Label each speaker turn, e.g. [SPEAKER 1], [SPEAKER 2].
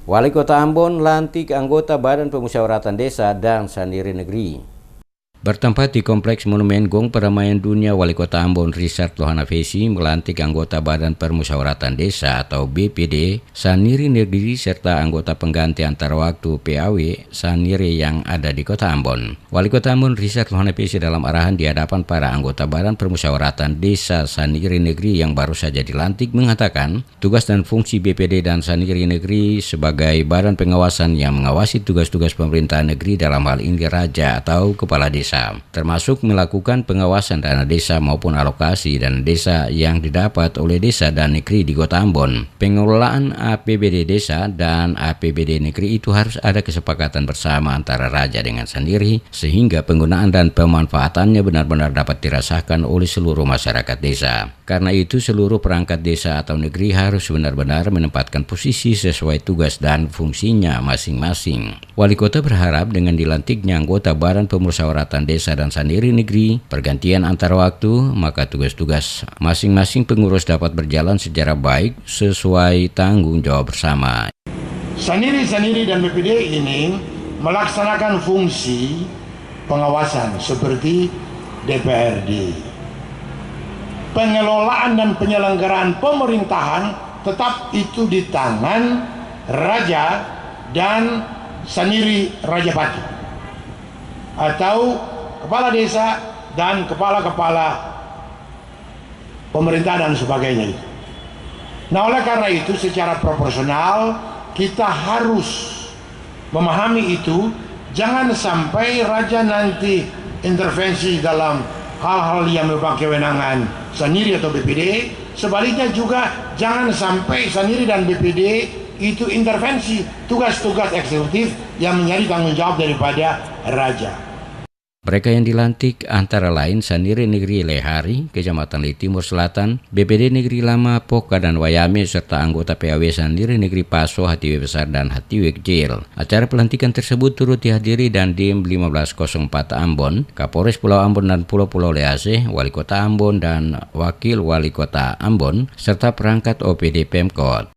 [SPEAKER 1] Wali Kota Ambon lantik anggota Badan Pemusyawaratan Desa dan Sandiri Negeri. Bertempat di Kompleks Monumen Gong Perdamaian Dunia, Wali Kota Ambon Richard Lohanavesi melantik anggota Badan Permusyawaratan Desa atau BPD Sandiri Negeri serta anggota pengganti antara waktu PAW Sandiri yang ada di Kota Ambon. Wali Kota Ambon Richard Lohanavesi dalam arahan di hadapan para anggota Badan Permusyawaratan Desa Sandiri Negeri yang baru saja dilantik mengatakan tugas dan fungsi BPD dan Sandiri Negeri sebagai badan pengawasan yang mengawasi tugas-tugas pemerintahan negeri dalam hal ini Raja atau Kepala Desa, termasuk melakukan pengawasan dana desa maupun alokasi dana desa yang didapat oleh desa dan negeri di Kota Ambon. Pengelolaan APBD desa dan APBD negeri itu harus ada kesepakatan bersama antara Raja dengan Sandiri sehingga penggunaan dan pemanfaatannya benar-benar dapat dirasakan oleh seluruh masyarakat desa. Karena itu seluruh perangkat desa atau negeri harus benar-benar menempatkan posisi sesuai tugas dan fungsinya masing-masing. Wali Kota berharap dengan dilantiknya anggota Badan Pemusyawaratan Desa dan Sandiri Negeri pergantian antar waktu, maka tugas-tugas masing-masing pengurus dapat berjalan secara baik sesuai tanggung jawab bersama.
[SPEAKER 2] Sandiri dan BPD ini melaksanakan fungsi pengawasan seperti DPRD. Pengelolaan dan penyelenggaraan pemerintahan tetap itu di tangan Raja dan Sandiri Rajapati atau kepala desa dan kepala-kepala pemerintah dan sebagainya. Nah, oleh karena itu secara proporsional kita harus memahami itu. Jangan sampai Raja nanti intervensi dalam hal-hal yang merupakan kewenangan Sandiri atau BPD. Sebaliknya juga jangan sampai Sandiri dan BPD itu intervensi tugas-tugas eksekutif yang menjadi tanggung jawab daripada Raja.
[SPEAKER 1] Mereka yang dilantik antara lain Sandiri Negeri Lehari, Kecamatan Li Timur Selatan, BPD Negeri Lama, Poka dan Wayame, serta anggota PAW Sandiri Negeri Paso, Hatiwe Besar dan Hatiwe Kecil. Acara pelantikan tersebut turut dihadiri Dandim 1504 Ambon, Kapolres Pulau Ambon dan Pulau-Pulau Lease, Wali Kota Ambon dan Wakil Wali Kota Ambon, serta perangkat OPD Pemkot.